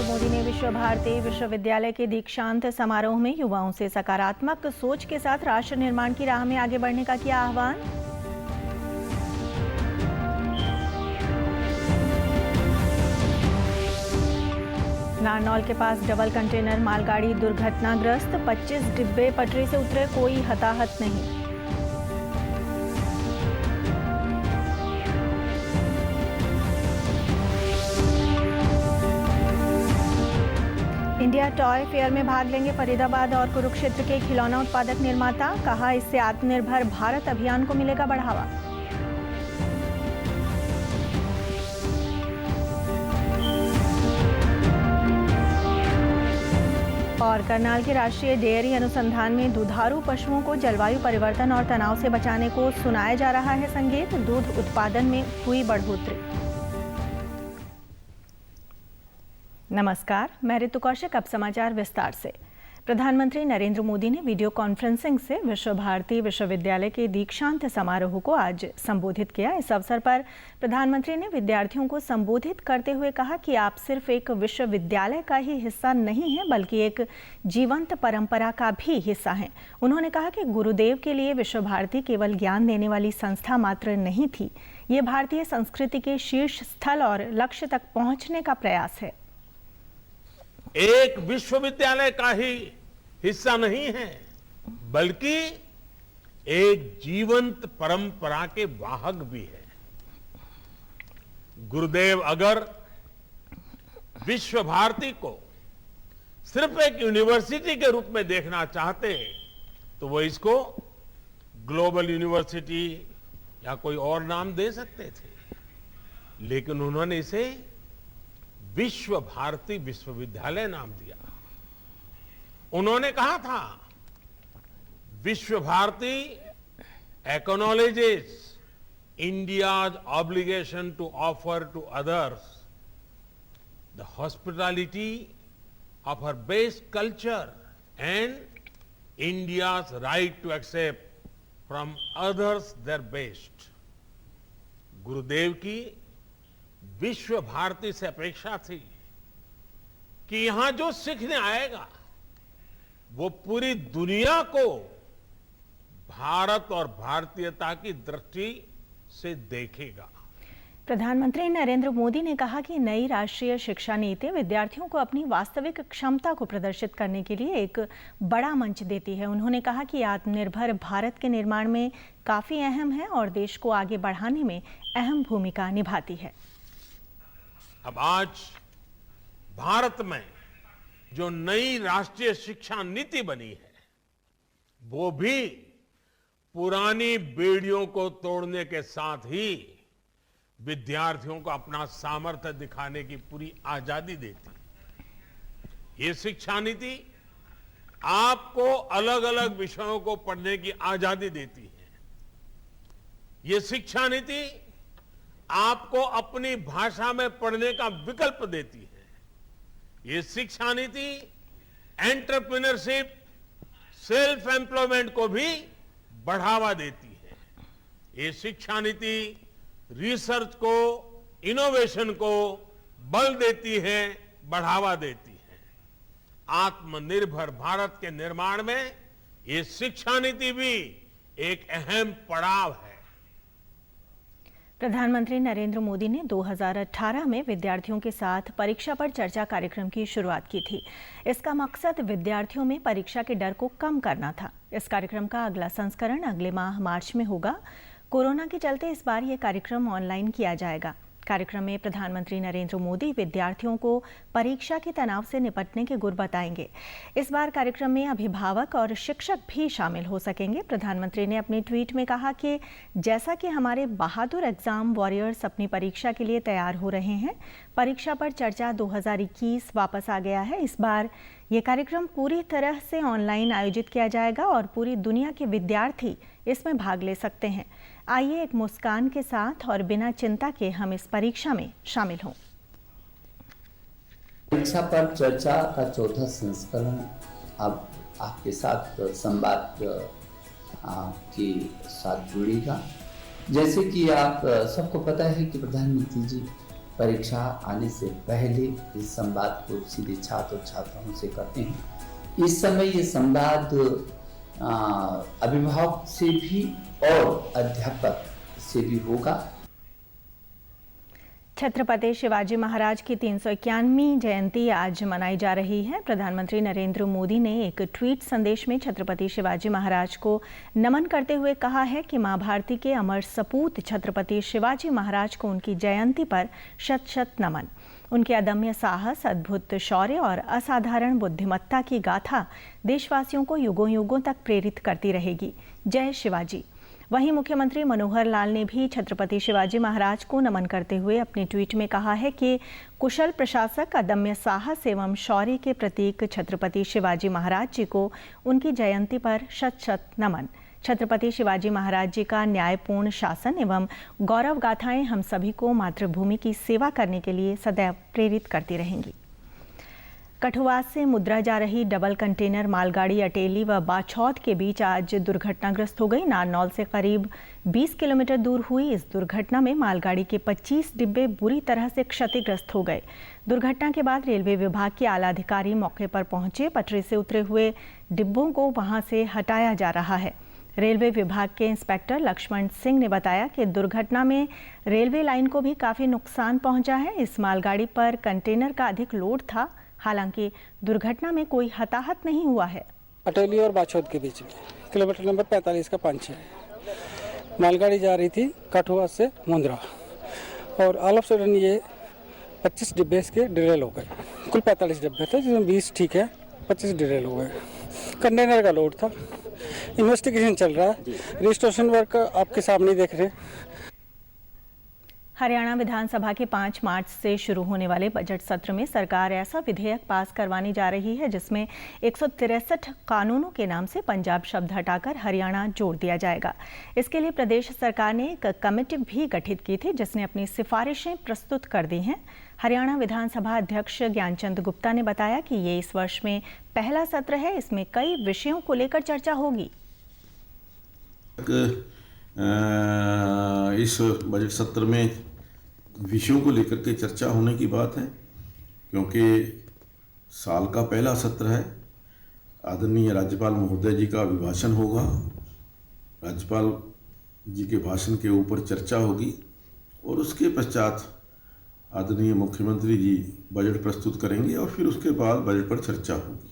नरेंद्र मोदी ने विश्व भारती विश्वविद्यालय के दीक्षांत समारोह में युवाओं से सकारात्मक सोच के साथ राष्ट्र निर्माण की राह में आगे बढ़ने का किया आह्वान। नारनौल के पास डबल कंटेनर मालगाड़ी दुर्घटनाग्रस्त, 25 डिब्बे पटरी से उतरे, कोई हताहत नहीं। इंडिया टॉय फेयर में भाग लेंगे फरीदाबाद और कुरुक्षेत्र के खिलौना उत्पादक निर्माता, कहा इससे आत्मनिर्भर भारत अभियान को मिलेगा बढ़ावा। और करनाल के राष्ट्रीय डेयरी अनुसंधान में दुधारू पशुओं को जलवायु परिवर्तन और तनाव से बचाने को सुनाया जा रहा है संगीत, दूध उत्पादन में हुई बढ़ोतरी। नमस्कार, मैं ऋतु कौशिक। अब समाचार विस्तार से। प्रधानमंत्री नरेंद्र मोदी ने वीडियो कॉन्फ्रेंसिंग से विश्व भारती विश्वविद्यालय के दीक्षांत समारोह को आज संबोधित किया। इस अवसर पर प्रधानमंत्री ने विद्यार्थियों को संबोधित करते हुए कहा कि आप सिर्फ एक विश्वविद्यालय का ही हिस्सा नहीं हैं, बल्कि एक जीवंत परंपरा का भी हिस्सा हैं। उन्होंने कहा कि गुरुदेव के लिए विश्व भारती केवल ज्ञान देने वाली संस्था मात्र नहीं थी, ये भारतीय संस्कृति के शीर्ष स्थल और लक्ष्य तक पहुंचने का प्रयास है। एक विश्वविद्यालय का ही हिस्सा नहीं है, बल्कि एक जीवंत परंपरा के वाहक भी है। गुरुदेव अगर विश्व भारती को सिर्फ एक यूनिवर्सिटी के रूप में देखना चाहते तो वो इसको ग्लोबल यूनिवर्सिटी या कोई और नाम दे सकते थे, लेकिन उन्होंने इसे विश्व भारती विश्वविद्यालय नाम दिया। उन्होंने कहा था, Visva Bharati acknowledges India's obligation to offer to others the hospitality of her best culture and India's right to accept from others their best. Gurudev की विश्व भारती से अपेक्षा थी कि यहां जो सीखने आएगा वो पूरी दुनिया को भारत और भारतीयता की दृष्टि से देखेगा। प्रधानमंत्री नरेंद्र मोदी ने कहा कि नई राष्ट्रीय शिक्षा नीति विद्यार्थियों को अपनी वास्तविक क्षमता को प्रदर्शित करने के लिए एक बड़ा मंच देती है। उन्होंने कहा कि आत्मनिर्भर भारत के निर्माण में काफी अहम है और देश को आगे बढ़ाने में अहम भूमिका निभाती है। अब आज भारत में जो नई राष्ट्रीय शिक्षा नीति बनी है, वो भी पुरानी बेड़ियों को तोड़ने के साथ ही विद्यार्थियों को अपना सामर्थ्य दिखाने की पूरी आजादी देती है। ये शिक्षा नीति आपको अलग अलग विषयों को पढ़ने की आजादी देती है। ये शिक्षा नीति आपको अपनी भाषा में पढ़ने का विकल्प देती है। ये शिक्षा नीति एंटरप्रेन्योरशिप, सेल्फ एम्प्लॉयमेंट को भी बढ़ावा देती है। ये शिक्षा नीति रिसर्च को, इनोवेशन को बल देती है, बढ़ावा देती है। आत्मनिर्भर भारत के निर्माण में ये शिक्षा नीति भी एक अहम पड़ाव है। प्रधानमंत्री नरेंद्र मोदी ने 2018 में विद्यार्थियों के साथ परीक्षा पर चर्चा कार्यक्रम की शुरुआत की थी। इसका मकसद विद्यार्थियों में परीक्षा के डर को कम करना था। इस कार्यक्रम का अगला संस्करण अगले माह मार्च में होगा। कोरोना के चलते इस बार ये कार्यक्रम ऑनलाइन किया जाएगा। कार्यक्रम में प्रधानमंत्री नरेंद्र मोदी विद्यार्थियों को परीक्षा के तनाव से निपटने के गुर बताएंगे। इस बार कार्यक्रम में अभिभावक और शिक्षक भी शामिल हो सकेंगे। प्रधानमंत्री ने अपने ट्वीट में कहा कि जैसा कि हमारे बहादुर एग्जाम वॉरियर्स अपनी परीक्षा के लिए तैयार हो रहे हैं, परीक्षा पर चर्चा 2021 वापस आ गया है। इस बार ये कार्यक्रम पूरी तरह से ऑनलाइन आयोजित किया जाएगा और पूरी दुनिया के विद्यार्थी इसमें भाग ले सकते हैं। आइए एक मुस्कान के साथ और बिना चिंता के हम इस परीक्षा में शामिल हों। परीक्षा पर चर्चा का चौथा संस्करण अब आपके साथ संवाद के साथ जुड़ेगा। जैसे कि आप सबको पता है कि प्रधानमंत्री जी परीक्षा आने से पहले इस संवाद को सीधे छात्र और छात्राओं से करते हैं। इस समय ये संवाद अभिभावक से भी और अध्यापक से भी होगा। छत्रपति शिवाजी महाराज की 351वीं जयंती आज मनाई जा रही है। प्रधानमंत्री नरेंद्र मोदी ने एक ट्वीट संदेश में छत्रपति शिवाजी महाराज को नमन करते हुए कहा है कि मां भारती के अमर सपूत छत्रपति शिवाजी महाराज को उनकी जयंती पर शत शत नमन। उनके अदम्य साहस, अद्भुत शौर्य और असाधारण बुद्धिमत्ता की गाथा देशवासियों को युगों युगों तक प्रेरित करती रहेगी। जय शिवाजी। वहीं मुख्यमंत्री मनोहर लाल ने भी छत्रपति शिवाजी महाराज को नमन करते हुए अपने ट्वीट में कहा है कि कुशल प्रशासक, अदम्य साहस एवं शौर्य के प्रतीक छत्रपति शिवाजी महाराज जी को उनकी जयंती पर शत शत नमन। छत्रपति शिवाजी महाराज जी का न्यायपूर्ण शासन एवं गौरव गाथाएं हम सभी को मातृभूमि की सेवा करने के लिए सदैव प्रेरित करती रहेंगी। कठुआ से मुद्रा जा रही डबल कंटेनर मालगाड़ी अटेली व बाछौद के बीच आज दुर्घटनाग्रस्त हो गई। नारनौल से करीब 20 किलोमीटर दूर हुई इस दुर्घटना में मालगाड़ी के 25 डिब्बे बुरी तरह से क्षतिग्रस्त हो गए। दुर्घटना के बाद रेलवे विभाग के आला अधिकारी मौके पर पहुंचे। पटरी से उतरे हुए डिब्बों को वहां से हटाया जा रहा है। रेलवे विभाग के इंस्पेक्टर लक्ष्मण सिंह ने बताया कि दुर्घटना में रेलवे लाइन को भी काफी नुकसान पहुंचा है। इस मालगाड़ी पर कंटेनर का अधिक लोड था। हालांकि दुर्घटना में कोई हताहत नहीं हुआ है। अटेली और बाछौद के बीच में किलोमीटर नंबर 45 का 5 है। मालगाड़ी जा रही थी कठुआ से मुंद्रा और ऑल ऑफ सडन ये 25 डिब्बे इसके डिरेल हो गए। कुल 45 डिब्बे थे जिसमें 20 ठीक है, 25 डिरेल हो गए। कंटेनर का लोड था। इन्वेस्टिगेशन चल रहा है। रजिस्ट्रेशन वर्क आपके सामने देख रहे हैं। हरियाणा विधानसभा के 5 मार्च से शुरू होने वाले बजट सत्र में सरकार ऐसा विधेयक पास करवाने जा रही है जिसमें 163 कानूनों के नाम से पंजाब शब्द हटाकर हरियाणा जोड़ दिया जाएगा। इसके लिए प्रदेश सरकार ने एक कमेटी भी गठित की थी जिसने अपनी सिफारिशें प्रस्तुत कर दी हैं। हरियाणा विधानसभा अध्यक्ष ज्ञानचंद गुप्ता ने बताया कि ये इस वर्ष में पहला सत्र है। इसमें कई विषयों को लेकर चर्चा होगी। इस बजट सत्र में विषयों को लेकर के चर्चा होने की बात है, क्योंकि साल का पहला सत्र है। आदरणीय राज्यपाल महोदय जी का अभिभाषण होगा। राज्यपाल जी के भाषण के ऊपर चर्चा होगी और उसके पश्चात आदरणीय मुख्यमंत्री जी बजट प्रस्तुत करेंगे और फिर उसके बाद बजट पर चर्चा होगी।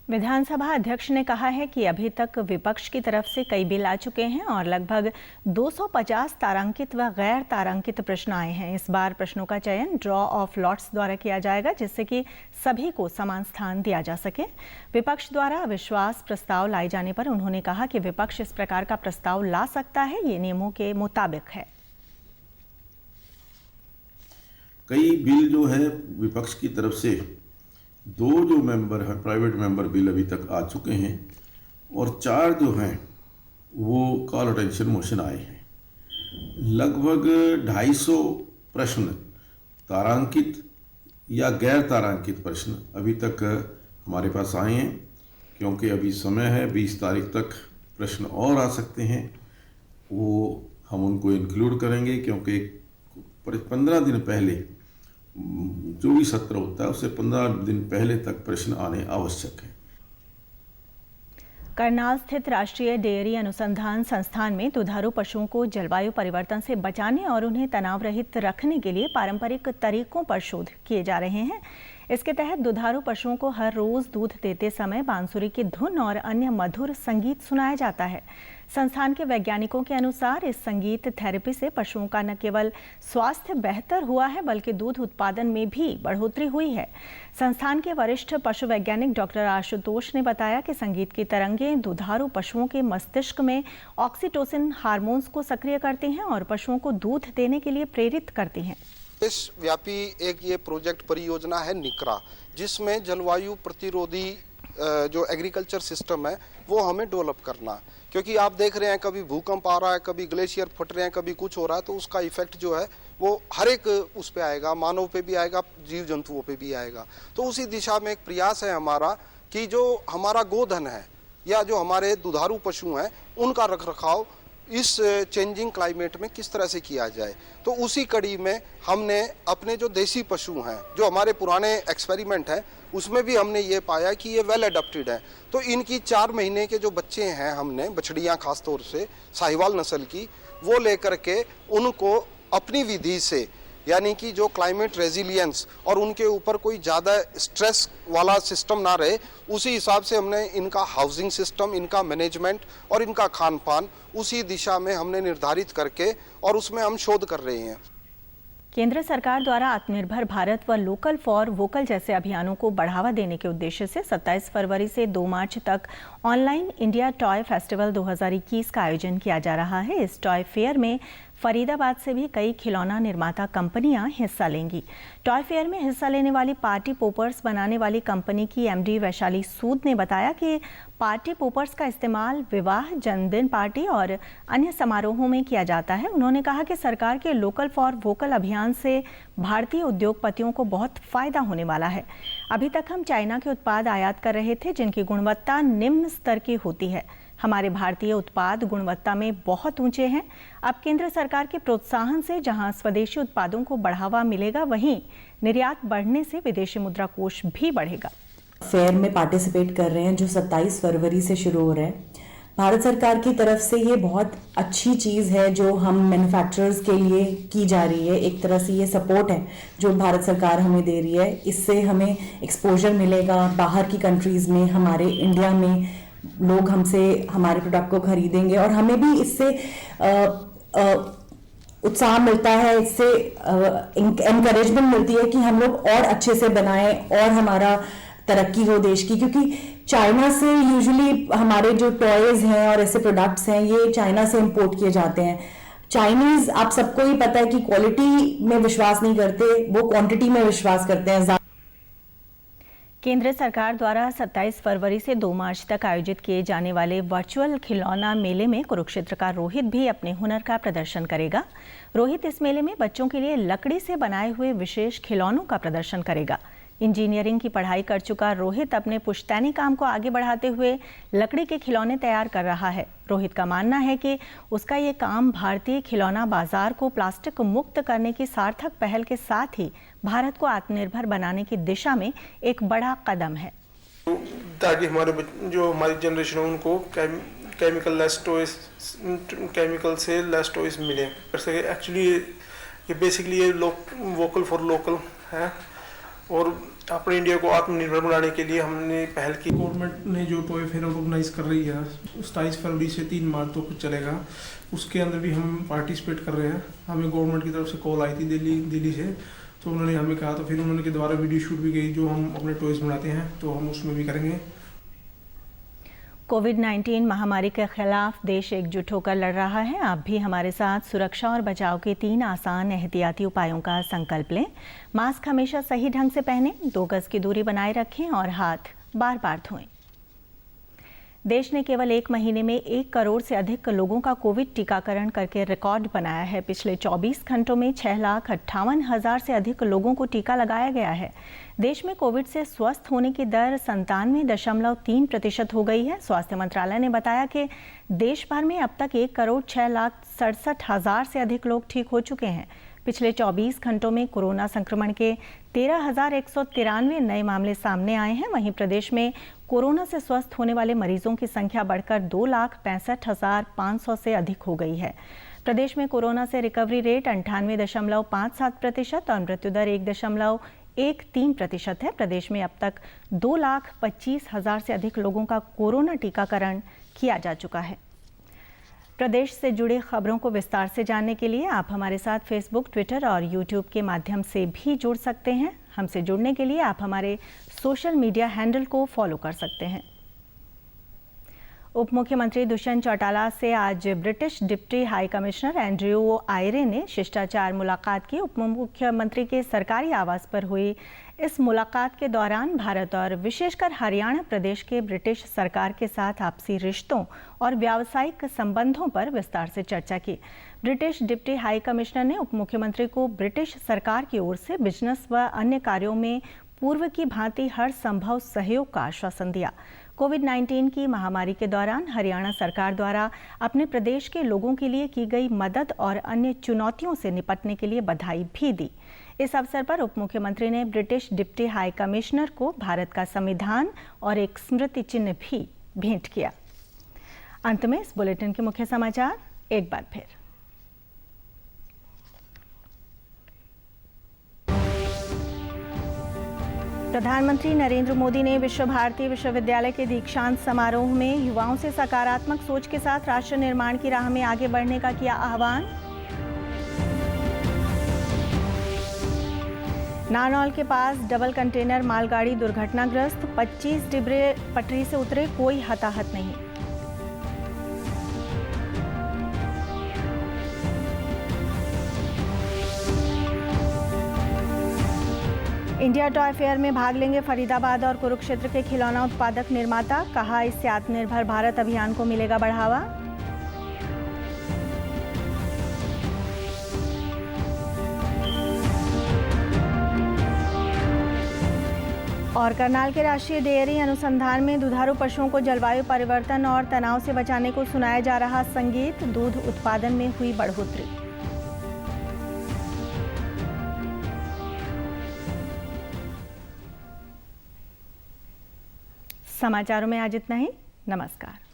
विधानसभा अध्यक्ष ने कहा है कि अभी तक विपक्ष की तरफ से कई बिल आ चुके हैं और लगभग 250 तारांकित व गैर तारांकित प्रश्न आए हैं। इस बार प्रश्नों का चयन ड्रॉ ऑफ लॉट्स द्वारा किया जाएगा जिससे कि सभी को समान स्थान दिया जा सके। विपक्ष द्वारा अविश्वास प्रस्ताव लाए जाने पर उन्होंने कहा कि विपक्ष इस प्रकार का प्रस्ताव ला सकता है, ये नियमों के मुताबिक है। कई बिल जो है विपक्ष की तरफ से 2 जो मेंबर है प्राइवेट मेंबर बिल अभी तक आ चुके हैं और 4 जो हैं वो कॉल अटेंशन मोशन आए हैं। लगभग 250 प्रश्न तारांकित या गैर तारांकित प्रश्न अभी तक हमारे पास आए हैं, क्योंकि अभी समय है 20 तारीख तक प्रश्न और आ सकते हैं। वो हम उनको इंक्लूड करेंगे, क्योंकि 15 दिन पहले जो भी सत्र होता है उससे 15 दिन पहले तक प्रश्न आने आवश्यक है। करनाल स्थित राष्ट्रीय डेयरी अनुसंधान संस्थान में दुधारू पशुओं को जलवायु परिवर्तन से बचाने और उन्हें तनाव रहित रखने के लिए पारंपरिक तरीकों पर शोध किए जा रहे हैं। इसके तहत दुधारू पशुओं को हर रोज दूध देते समय बांसुरी की धुन और अन्य मधुर संगीत सुनाया जाता है। संस्थान के वैज्ञानिकों के अनुसार इस संगीत थेरेपी से पशुओं का न केवल स्वास्थ्य बेहतर हुआ है बल्कि दूध उत्पादन में भी बढ़ोतरी हुई है। संस्थान के वरिष्ठ पशु वैज्ञानिक डॉक्टर आशुतोष ने बताया कि संगीत की तरंगें दुधारू पशुओं के मस्तिष्क में ऑक्सीटोसिन हार्मोन्स को सक्रिय करती हैं और पशुओं को दूध देने के लिए प्रेरित करती हैं। देशव्यापी एक ये प्रोजेक्ट परियोजना है निकरा, जिसमें जलवायु प्रतिरोधी जो एग्रीकल्चर सिस्टम है वो हमें डेवलप करना है। क्योंकि आप देख रहे हैं कभी भूकंप आ रहा है, कभी ग्लेशियर फट रहे हैं, कभी कुछ हो रहा है, तो उसका इफेक्ट जो है वो हर एक उस पे आएगा, मानव पे भी आएगा, जीव जंतुओं पे भी आएगा। तो उसी दिशा में एक प्रयास है हमारा कि जो हमारा गोधन है या जो हमारे दुधारू पशु हैं उनका रखरखाव इस चेंजिंग क्लाइमेट में किस तरह से किया जाए। तो उसी कड़ी में हमने अपने जो देसी पशु हैं, जो हमारे पुराने एक्सपेरिमेंट हैं, उसमें भी हमने ये पाया कि ये वेल अडॉप्टेड है। तो इनकी 4 महीने के जो बच्चे हैं, हमने बछड़ियाँ खास तौर से साहिवाल नस्ल की, वो लेकर के उनको अपनी विधि से, यानी कि जो क्लाइमेट रेजिलियंस और उनके ऊपर कोई ज़्यादा स्ट्रेस वाला सिस्टम ना रहे, उसी हिसाब से हमने इनका हाउसिंग सिस्टम, इनका मैनेजमेंट और इनका खान पान उसी दिशा में हमने निर्धारित करके और उसमें हम शोध कर रहे हैं। केंद्र सरकार द्वारा आत्मनिर्भर भारत व लोकल फॉर वोकल जैसे अभियानों को बढ़ावा देने के उद्देश्य से 27 फरवरी से 2 मार्च तक ऑनलाइन इंडिया टॉय फेस्टिवल 2021 का आयोजन किया जा रहा है। इस टॉय फेयर में फरीदाबाद से भी कई खिलौना निर्माता कंपनियां हिस्सा लेंगी। टॉय फेयर में हिस्सा लेने वाली पार्टी पोपर्स बनाने वाली कंपनी की एमडी वैशाली सूद ने बताया कि पार्टी पोपर्स का इस्तेमाल विवाह, जन्मदिन पार्टी और अन्य समारोहों में किया जाता है। उन्होंने कहा कि सरकार के लोकल फॉर वोकल अभियान से भारतीय उद्योगपतियों को बहुत फायदा होने वाला है। अभी तक हम चाइना के उत्पाद आयात कर रहे थे जिनकी गुणवत्ता निम्न स्तर की होती है। हमारे भारतीय उत्पाद गुणवत्ता में बहुत ऊंचे हैं। अब केंद्र सरकार के प्रोत्साहन से जहां स्वदेशी उत्पादों को बढ़ावा मिलेगा, वहीं निर्यात बढ़ने से विदेशी मुद्रा कोष भी बढ़ेगा। फेयर में पार्टिसिपेट कर रहे हैं जो 27 फरवरी से शुरू हो रहे हैं। भारत सरकार की तरफ से ये बहुत अच्छी चीज़ है जो हम मैन्युफैक्चरर्स के लिए की जा रही है। एक तरह से ये सपोर्ट है जो भारत सरकार हमें दे रही है। इससे हमें एक्सपोजर मिलेगा बाहर की कंट्रीज़ में, हमारे इंडिया में लोग हमसे हमारे प्रोडक्ट को खरीदेंगे और हमें भी इससे उत्साह मिलता है, इससे एनकरेजमेंट मिलती है कि हम लोग और अच्छे से बनाएं और हमारा तरक्की हो देश की। क्योंकि चाइना से यूजुअली हमारे जो टॉयज हैं और ऐसे प्रोडक्ट्स हैं, ये चाइना से इंपोर्ट किए जाते हैं। चाइनीज, आप सबको ही पता है कि क्वालिटी में विश्वास नहीं करते, वो क्वांटिटी में विश्वास करते हैं। केंद्र सरकार द्वारा 27 फरवरी से 2 मार्च तक आयोजित किए जाने वाले वर्चुअल खिलौना मेले में कुरुक्षेत्र का रोहित भी अपने हुनर का प्रदर्शन करेगा। रोहित इस मेले में बच्चों के लिए लकड़ी से बनाए हुए विशेष खिलौनों का प्रदर्शन करेगा। इंजीनियरिंग की पढ़ाई कर चुका रोहित अपने पुश्तैनी काम को आगे बढ़ाते हुए लकड़ी के खिलौने तैयार कर रहा है। रोहित का मानना है कि उसका ये काम भारतीय खिलौना बाजार को प्लास्टिक मुक्त करने की सार्थक पहल के साथ ही भारत को आत्मनिर्भर बनाने की दिशा में एक बड़ा कदम है। ताकि हमारी जनरेशन है उनको केमिकल से लेस टॉयज मिले। एक्चुअली ये बेसिकली ये वोकल फॉर लोकल है और अपने इंडिया को आत्मनिर्भर बनाने के लिए हमने पहल की। गवर्नमेंट ने जो टॉय फेयर ऑर्गेनाइज कर रही है 27 फरवरी से 3 मार्च तक चलेगा, उसके अंदर भी हम पार्टिसिपेट कर रहे हैं। हमें गवर्नमेंट की तरफ से कॉल आई थी दिल्ली से, तो उन्होंने हमें कहा, तो फिर उन्होंने के द्वारा वीडियो शूट भी गई जो हम अपने टॉयज बनाते हैं, तो हम उसमें भी करेंगे। कोविड-19 महामारी के खिलाफ देश एकजुट होकर लड़ रहा है। आप भी हमारे साथ सुरक्षा और बचाव के 3 आसान एहतियाती उपायों का संकल्प लें। मास्क हमेशा सही ढंग से पहनें, 2 गज की दूरी बनाए रखें और हाथ बार-बार धोएं। देश ने केवल 1 महीने में 1 करोड़ से अधिक लोगों का कोविड टीकाकरण करके रिकॉर्ड बनाया है। पिछले 24 घंटों में 6,58,000 से अधिक लोगों को टीका लगाया गया है। देश में कोविड से स्वस्थ होने की दर 97.3% हो गई है। स्वास्थ्य मंत्रालय ने बताया कि देश भर में अब तक 1,06,67,000 से अधिक लोग ठीक हो चुके हैं। पिछले 24 घंटों में कोरोना संक्रमण के 13,193 नए मामले सामने आए हैं। वहीं प्रदेश में कोरोना से स्वस्थ होने वाले मरीजों की संख्या बढ़कर 2,65,500 से अधिक हो गई है। प्रदेश में कोरोना से रिकवरी रेट 98.57% और मृत्यु दर 1.13% है। प्रदेश में अब तक 2,25,000 से अधिक लोगों का कोरोना टीकाकरण किया जा चुका है। प्रदेश से जुड़ी खबरों को विस्तार से जानने के लिए आप हमारे साथ फेसबुक, ट्विटर और यूट्यूब के माध्यम से भी जुड़ सकते हैं। हमसे जुड़ने के लिए आप हमारे सोशल मीडिया हैंडल को फॉलो कर सकते हैं। उप मुख्यमंत्री दुष्यंत चौटाला से आज British deputy high commissioner Andrew Ayre ने शिष्टाचार मुलाकात की। उप मुख्यमंत्री के सरकारी आवास पर हुई इस मुलाकात के दौरान भारत और विशेषकर हरियाणा प्रदेश के ब्रिटिश सरकार के साथ आपसी रिश्तों और व्यावसायिक संबंधों पर विस्तार से चर्चा की। ब्रिटिश डिप्टी हाई कमिश्नर ने उप मुख्यमंत्री को ब्रिटिश सरकार की ओर से बिजनेस व अन्य कार्यों में पूर्व की भांति हर संभव सहयोग का आश्वासन दिया। कोविड-19 की महामारी के दौरान हरियाणा सरकार द्वारा अपने प्रदेश के लोगों के लिए की गई मदद और अन्य चुनौतियों से निपटने के लिए बधाई भी दी। इस अवसर पर उप मुख्यमंत्री ने ब्रिटिश डिप्टी हाई कमिश्नर को भारत का संविधान और एक स्मृति चिन्ह भी भेंट किया। अंत में इस बुलेटिन के मुख्य समाचार एक बार फिर। प्रधानमंत्री नरेंद्र मोदी ने विश्व भारती विश्वविद्यालय के दीक्षांत समारोह में युवाओं से सकारात्मक सोच के साथ राष्ट्र निर्माण की राह में आगे बढ़ने का किया आह्वान। नारनौल के पास डबल कंटेनर मालगाड़ी दुर्घटनाग्रस्त, 25 डिब्बे पटरी से उतरे, कोई हताहत नहीं। इंडिया टॉय फेयर में भाग लेंगे फरीदाबाद और कुरुक्षेत्र के खिलौना उत्पादक निर्माता, कहा इससे आत्मनिर्भर भारत अभियान को मिलेगा बढ़ावा। और करनाल के राष्ट्रीय डेयरी अनुसंधान में दुधारू पशुओं को जलवायु परिवर्तन और तनाव से बचाने को सुनाया जा रहा संगीत, दूध उत्पादन में हुई बढ़ोतरी। समाचारों में आज इतना ही। नमस्कार।